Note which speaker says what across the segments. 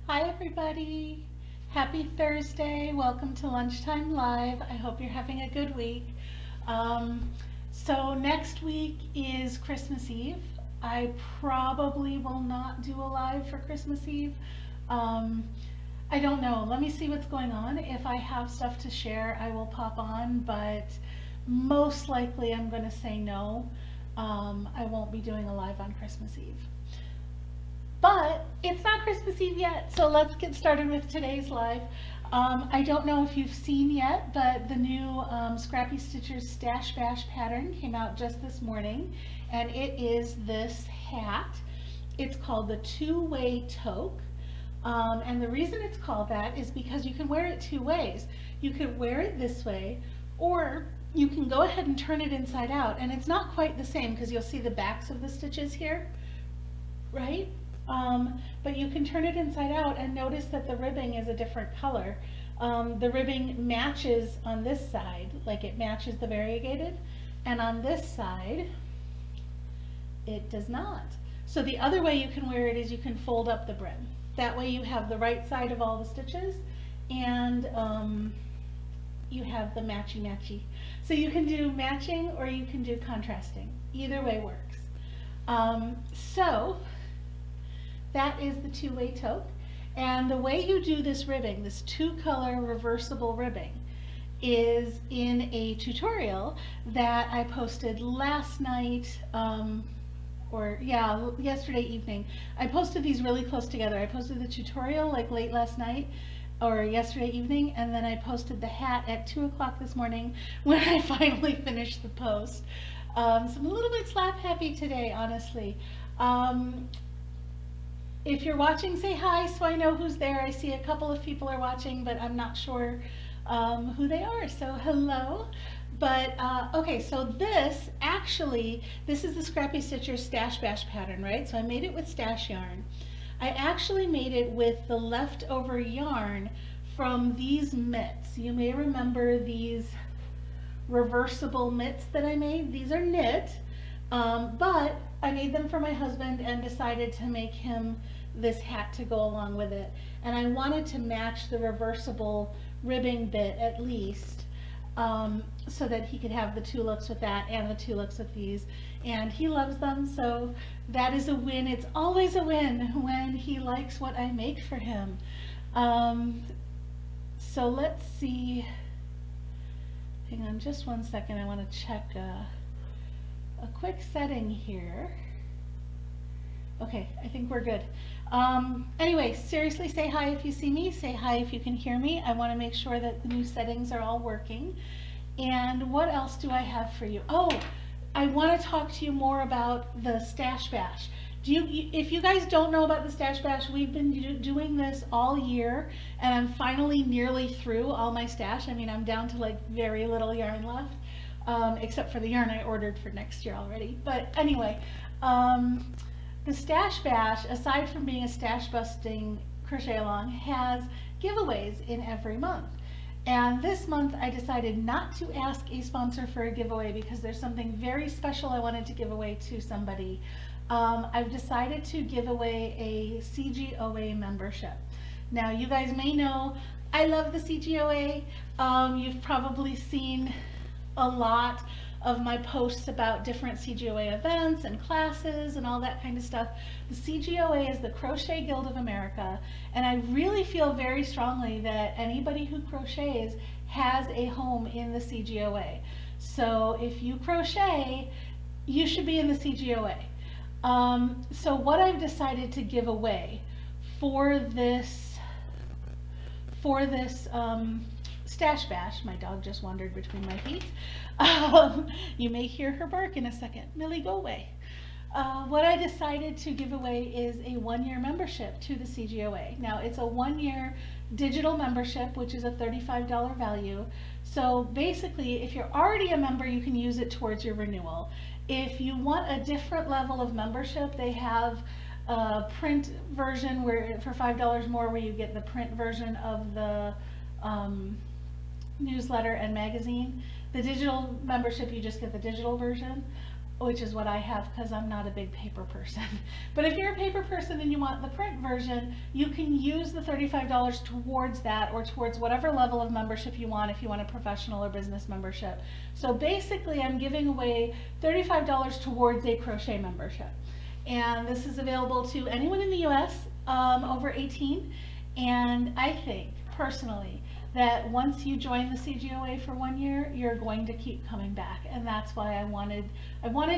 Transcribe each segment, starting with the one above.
Speaker 1: Hi everybody. Happy Thursday. Welcome to Lunchtime Live. I hope you're having a good week. Um, so next week is Christmas Eve. I probably will not do a live for Christmas Eve. Um, I don't know. Let me see what's going on. If I have stuff to share, I will pop on, but most likely I'm going to say no. I won't be doing a live on Christmas Eve. But it's not Christmas Eve yet, so let's get started with today's live. I don't know if you've seen yet, but the new Scrappy Stitchers Stash Bash pattern came out just this morning, and it is this hat. It's called the two-way toque. And the reason it's called that is because you can wear it two ways. You could wear it this way, or you can go ahead and turn it inside out, and it's not quite the same because you'll see the backs of the stitches here, right? But you can turn it inside out and notice that the ribbing is a different color. The ribbing matches on this side, like it matches the variegated, and on this side, it does not. So the other way you can wear it is you can fold up the brim. That way you have the right side of all the stitches, and you have the matchy-matchy. So you can do matching or you can do contrasting. Either way works. So that is the two-way toque. And the way you do this ribbing, this two-color reversible ribbing, is in a tutorial that I posted last night, yesterday evening. I posted these really close together. I posted the tutorial like late last night or yesterday evening, and then I posted the hat at 2 o'clock this morning when I finally finished the post. So I'm a little bit slap happy today, honestly. If you're watching, say hi so I know who's there. I see a couple of people are watching, but I'm not sure who they are, so hello. But okay, so this is the Scrappy Stitcher Stash Bash pattern, right? So I made it with stash yarn. I actually made it with the leftover yarn from these mitts. You may remember these reversible mitts that I made. These are knit, but I made them for my husband and decided to make him this hat to go along with it. And I wanted to match the reversible ribbing bit at least, so that he could have the two looks with that and the two looks with these. And he loves them, so that is a win. It's always a win when he likes what I make for him. So let's see. Hang on just one second. I want to check a quick setting here. Okay, I think we're good. Anyway, seriously, say hi if you see me. Say hi if you can hear me. I want to make sure that the new settings are all working. And what else do I have for you? Oh, I want to talk to you more about the Stash Bash. If you guys don't know about the Stash Bash, we've been doing this all year, and I'm finally nearly through all my stash. I mean, I'm down to like very little yarn left, except for the yarn I ordered for next year already. But anyway, the Stash Bash, aside from being a stash busting crochet along, has giveaways in every month. And this month I decided not to ask a sponsor for a giveaway because there's something very special I wanted to give away to somebody. I've decided to give away a CGOA membership. Now you guys may know I love the CGOA. You've probably seen a lot of my posts about different CGOA events and classes and all that kind of stuff. The CGOA is the Crochet Guild of America, and I really feel very strongly that anybody who crochets has a home in the CGOA. So if you crochet, you should be in the CGOA. So what I've decided to give away for this Stash Bash, my dog just wandered between my feet. You may hear her bark in a second. Millie, go away. What I decided to give away is a one-year membership to the CGOA. Now it's a one-year digital membership, which is a $35 value. So basically, if you're already a member, you can use it towards your renewal. If you want a different level of membership, they have a print version where for $5 more, where you get the print version of the newsletter and magazine. The digital membership, you just get the digital version. which is what I have because I'm not a big paper person. But if you're a paper person and you want the print version, you can use the $35 towards that or towards whatever level of membership you want if you want a professional or business membership. So basically I'm giving away $35 towards a crochet membership. And this is available to anyone in the US over 18. And I think personally that once you join the CGOA for 1 year, you're going to keep coming back. And that's why I wanted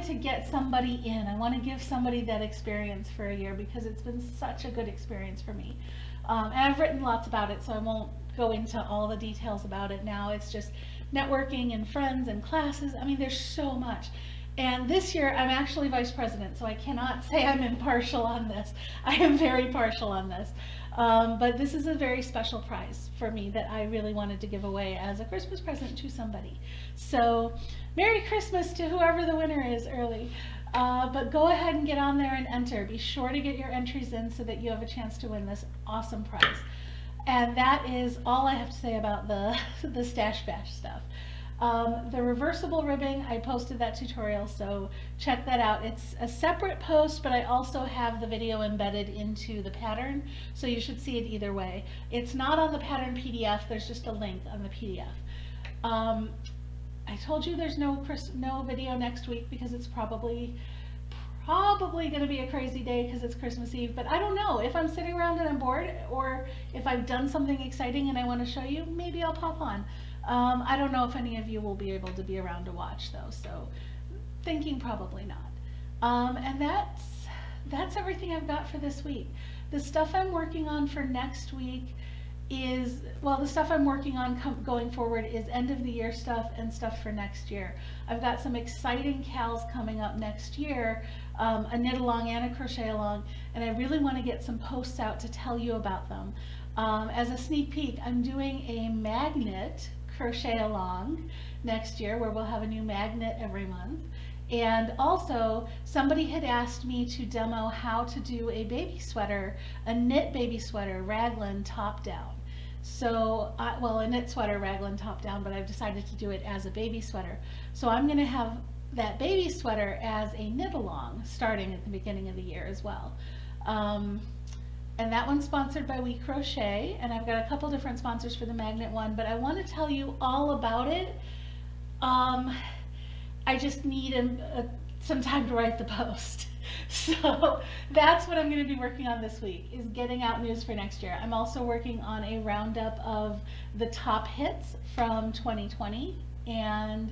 Speaker 1: to get somebody in. I want to give somebody that experience for a year because it's been such a good experience for me. And I've written lots about it, so I won't go into all the details about it now. It's just networking and friends and classes. I mean, there's so much. And this year, I'm actually vice president, so I cannot say I'm impartial on this. I am very partial on this. But this is a very special prize for me that I really wanted to give away as a Christmas present to somebody. So, Merry Christmas to whoever the winner is early. But go ahead and get on there and enter. Be sure to get your entries in so that you have a chance to win this awesome prize. And that is all I have to say about the Stash Bash stuff. The reversible ribbing, I posted that tutorial, so check that out. It's a separate post, but I also have the video embedded into the pattern, so you should see it either way. It's not on the pattern PDF, there's just a link on the PDF. I told you there's no video next week because it's probably going to be a crazy day because it's Christmas Eve, but I don't know. If I'm sitting around and I'm bored, or if I've done something exciting and I want to show you, maybe I'll pop on. I don't know if any of you will be able to be around to watch though, so thinking probably not. And that's everything I've got for this week. The stuff I'm working on for next week is, well, the stuff I'm working on going forward is end of the year stuff and stuff for next year. I've got some exciting CALs coming up next year, a knit along and a crochet along, and I really want to get some posts out to tell you about them. As a sneak peek, I'm doing a magnet crochet along next year where we'll have a new magnet every month. And also somebody had asked me to demo how to do a baby sweater, a knit baby sweater, raglan top down. So, well, a knit sweater, raglan top down, but I've decided to do it as a baby sweater. So I'm going to have that baby sweater as a knit along starting at the beginning of the year as well. And that one's sponsored by We Crochet, and I've got a couple different sponsors for the magnet one, but I want to tell you all about it. I just need some time to write the post. So that's what I'm going to be working on this week, is getting out news for next year. I'm also working on a roundup of the top hits from 2020 and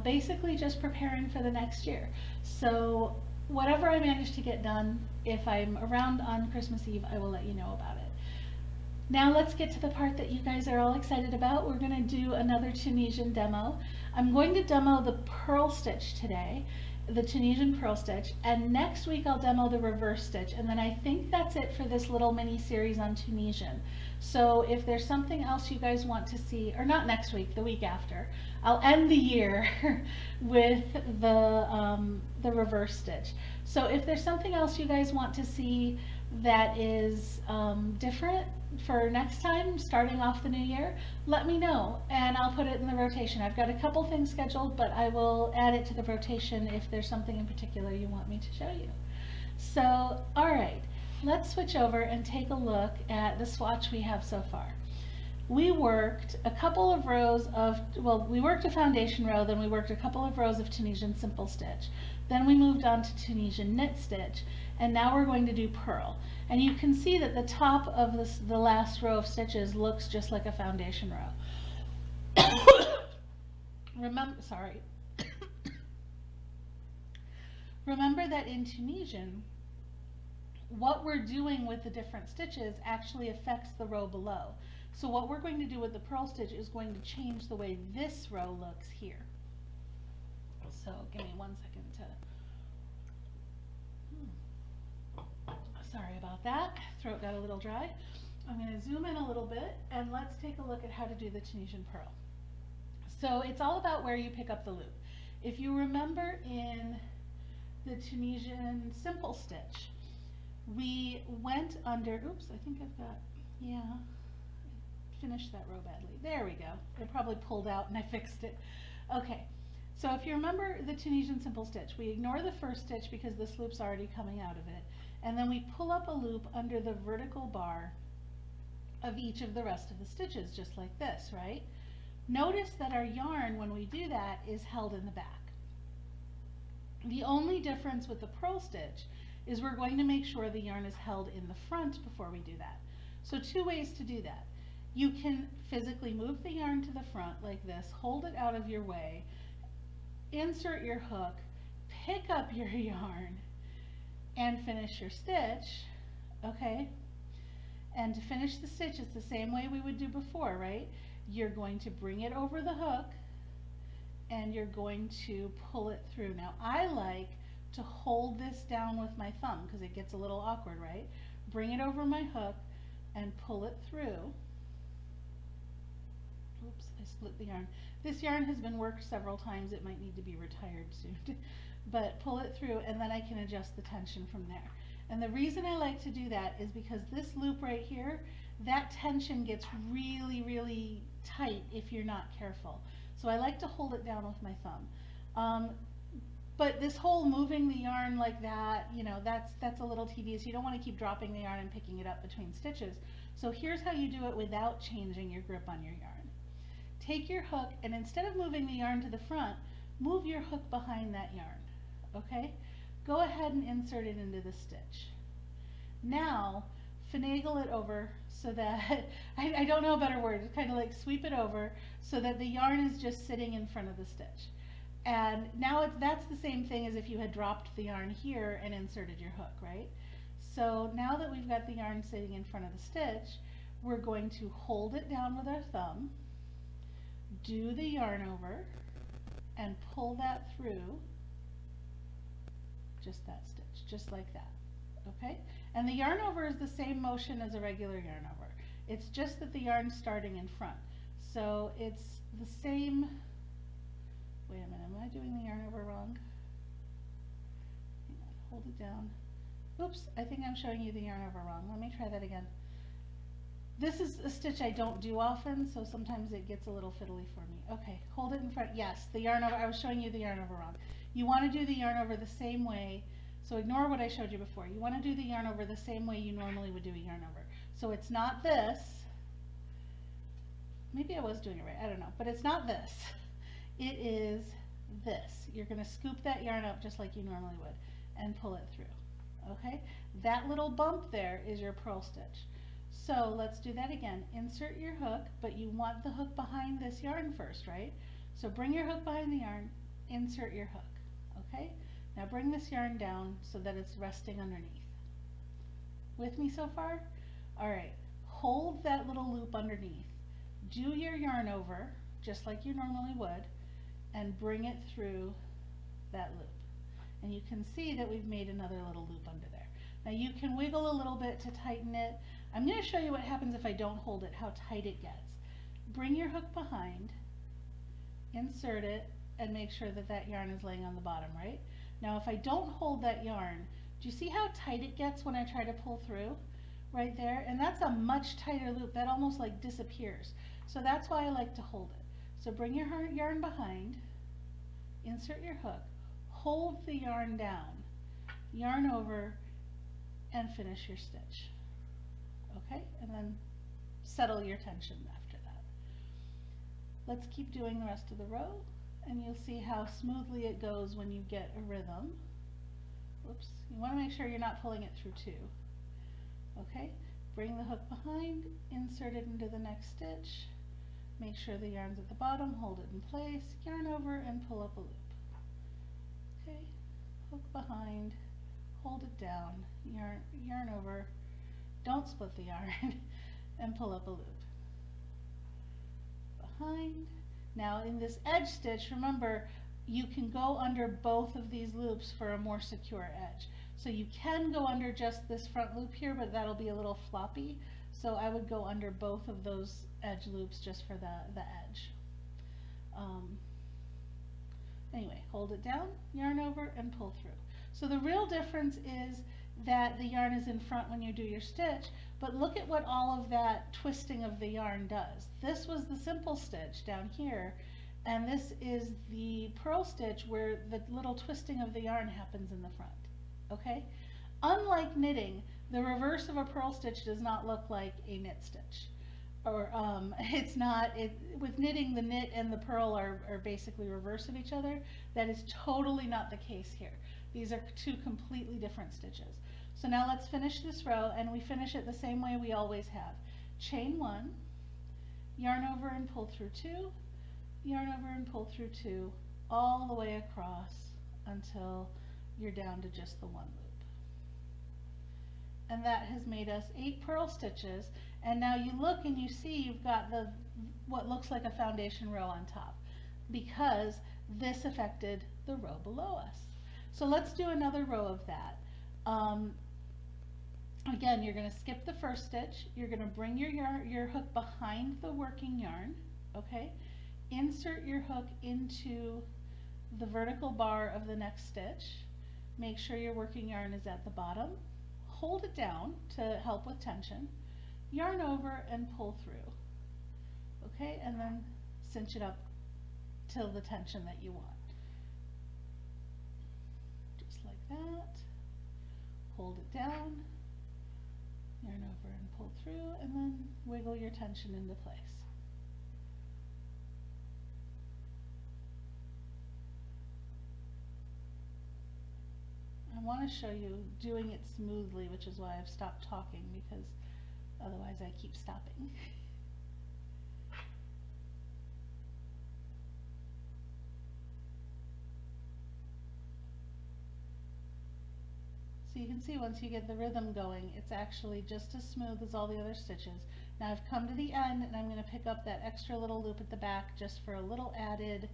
Speaker 1: basically just preparing for the next year. So whatever I manage to get done, if I'm around on Christmas Eve, I will let you know about it. Now let's get to the part that you guys are all excited about. We're going to do another Tunisian demo. I'm going to demo the purl stitch today, the Tunisian purl stitch, and next week I'll demo the reverse stitch, and then I think that's it for this little mini series on Tunisian. So if there's something else you guys want to see, or not next week, the week after, I'll end the year with the reverse stitch. So if there's something else you guys want to see that is different for next time, starting off the new year, let me know and I'll put it in the rotation. I've got a couple things scheduled, but I will add it to the rotation if there's something in particular you want me to show you. So, all right, let's switch over and take a look at the swatch we have so far. We worked a couple of rows of, well, we worked a foundation row, then we worked a couple of rows of Tunisian simple stitch. Then we moved on to Tunisian knit stitch, and now we're going to do purl. And you can see that the top of the last row of stitches looks just like a foundation row. Remember that in Tunisian, what we're doing with the different stitches actually affects the row below. So what we're going to do with the purl stitch is going to change the way this row looks here. So give me 1 second to, sorry about that, throat got a little dry. I'm going to zoom in a little bit and let's take a look at how to do the Tunisian purl. So it's all about where you pick up the loop. If you remember in the Tunisian simple stitch, we went under, oops, I think I've got, yeah, I finished that row badly. There we go. It probably pulled out and I fixed it. Okay, So if you remember the Tunisian simple stitch, we ignore the first stitch because this loop's already coming out of it, and then we pull up a loop under the vertical bar of each of the rest of the stitches, just like this, right? Notice that our yarn, when we do that, is held in the back. The only difference with the purl stitch is we're going to make sure the yarn is held in the front before we do that. So two ways to do that. You can physically move the yarn to the front like this, hold it out of your way, insert your hook, pick up your yarn, and finish your stitch, okay? And to finish the stitch, it's the same way we would do before, right? You're going to bring it over the hook, and you're going to pull it through. Now I like to hold this down with my thumb because it gets a little awkward, right? Bring it over my hook and pull it through. Oops, I split the yarn. This yarn has been worked several times. It might need to be retired soon. But pull it through, and then I can adjust the tension from there. And the reason I like to do that is because this loop right here, that tension gets really, really tight if you're not careful. So I like to hold it down with my thumb. But this whole moving the yarn like that, you know, that's a little tedious. You don't want to keep dropping the yarn and picking it up between stitches. So here's how you do it without changing your grip on your yarn. Take your hook, and instead of moving the yarn to the front, move your hook behind that yarn, okay? Go ahead and insert it into the stitch. Now, finagle it over so that, I don't know a better word, it's kind of like sweep it over so that the yarn is just sitting in front of the stitch. And now that's the same thing as if you had dropped the yarn here and inserted your hook, right? So now that we've got the yarn sitting in front of the stitch, we're going to hold it down with our thumb, do the yarn over, and pull that through, just that stitch, just like that, okay? And the yarn over is the same motion as a regular yarn over. It's just that the yarn's starting in front. So it's the same, wait a minute, am I doing the yarn over wrong? Hang on, hold it down. Oops, I think I'm showing you the yarn over wrong. Let me try that again. This is a stitch I don't do often, so sometimes it gets a little fiddly for me. Okay, hold it in front. Yes, the yarn over, I was showing you the yarn over wrong. You want to do the yarn over the same way, so ignore what I showed you before. You want to do the yarn over the same way you normally would do a yarn over. So it's not this. Maybe I was doing it right, I don't know, but it's not this. It is this. You're going to scoop that yarn up just like you normally would and pull it through, okay? That little bump there is your purl stitch. So let's do that again. Insert your hook, but you want the hook behind this yarn first, right? So bring your hook behind the yarn, insert your hook, okay? Now bring this yarn down so that it's resting underneath. With me so far? All right, hold that little loop underneath. Do your yarn over, just like you normally would, and bring it through that loop. And you can see that we've made another little loop under there. Now you can wiggle a little bit to tighten it. I'm going to show you what happens if I don't hold it, how tight it gets. Bring your hook behind, insert it, and make sure that that yarn is laying on the bottom, right? Now if I don't hold that yarn, do you see how tight it gets when I try to pull through? Right there, and that's a much tighter loop. That almost like disappears. So that's why I like to hold it. So bring your yarn behind, insert your hook, hold the yarn down, yarn over, and finish your stitch. Okay, and then settle your tension after that. Let's keep doing the rest of the row, and you'll see how smoothly it goes when you get a rhythm. Oops, you want to make sure you're not pulling it through two. Okay, bring the hook behind, insert it into the next stitch, make sure the yarn's at the bottom, hold it in place, yarn over, and pull up a loop. Okay, hook behind, hold it down, yarn over, don't split the yarn, and pull up a loop. Behind. Now in this edge stitch, remember, you can go under both of these loops for a more secure edge. So you can go under just this front loop here, but that'll be a little floppy. So I would go under both of those edge loops just for the edge. Anyway, hold it down, yarn over, and pull through. So the real difference is that the yarn is in front when you do your stitch, but look at what all of that twisting of the yarn does. This was the simple stitch down here, And this is the purl stitch where the little twisting of the yarn happens in the front, okay? Unlike knitting, the reverse of a purl stitch does not look like a knit stitch. Or it's not, with knitting, the knit and the purl are basically reverse of each other. That is totally not the case here. These are two completely different stitches. So now let's finish this row, and we finish it the same way we always have. Chain 1, yarn over and pull through 2, yarn over and pull through 2, all the way across until you're down to just the 1 loop. And that has made us 8 purl stitches, and now you look and you see you've got the what looks like a foundation row on top, because this affected the row below us. So let's do another row of that. Again, you're going to skip the first stitch, you're going to bring your hook behind the working yarn, okay? Insert your hook into the vertical bar of the next stitch. Make sure your working yarn is at the bottom. Hold it down to help with tension. Yarn over and pull through. Okay, and then cinch it up till the tension that you want. Just like that. Hold it down. Yarn over and pull through, and then wiggle your tension into place. I want to show you doing it smoothly, which is why I've stopped talking, because otherwise I keep stopping. So you can see once you get the rhythm going, it's actually just as smooth as all the other stitches. Now I've come to the end, and I'm going to pick up that extra little loop at the back just for a little added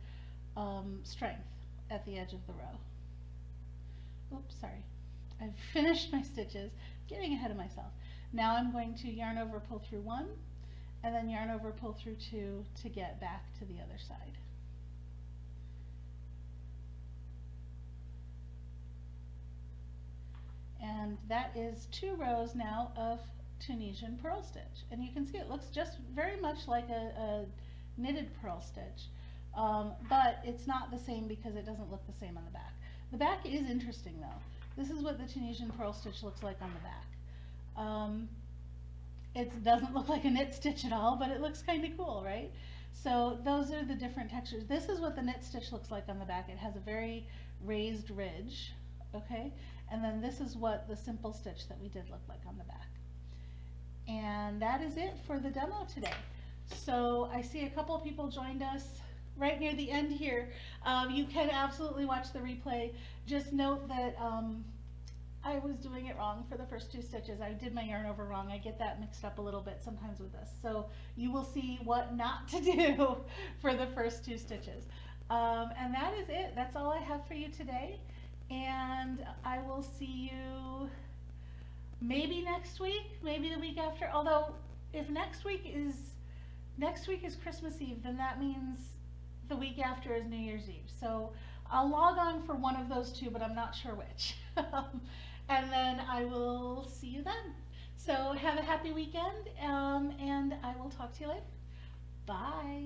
Speaker 1: strength at the edge of the row. Oops, sorry. I've finished my stitches, getting ahead of myself. Now I'm going to yarn over, pull through 1, and then yarn over, pull through 2 to get back to the other side. And that is 2 rows now of Tunisian purl stitch. And you can see it looks just very much like a knitted purl stitch, but it's not the same because it doesn't look the same on the back. The back is interesting though. This is what the Tunisian purl stitch looks like on the back. It doesn't look like a knit stitch at all, but it looks kind of cool, right? So those are the different textures. This is what the knit stitch looks like on the back. It has a very raised ridge, okay? And then this is what the simple stitch that we did look like on the back. And that is it for the demo today. So I see a couple people joined us right near the end here. You can absolutely watch the replay. Just note that I was doing it wrong for the first 2 stitches. I did my yarn over wrong. I get that mixed up a little bit sometimes with this. So you will see what not to do for the first 2 stitches. And that is it. That's all I have for you today. And I will see you maybe next week, maybe the week after. Although if next week is Christmas Eve, then that means the week after is New Year's Eve. So I'll log on for one of those 2, but I'm not sure which. And then I will see you then. So have a happy weekend, and I will talk to you later. Bye.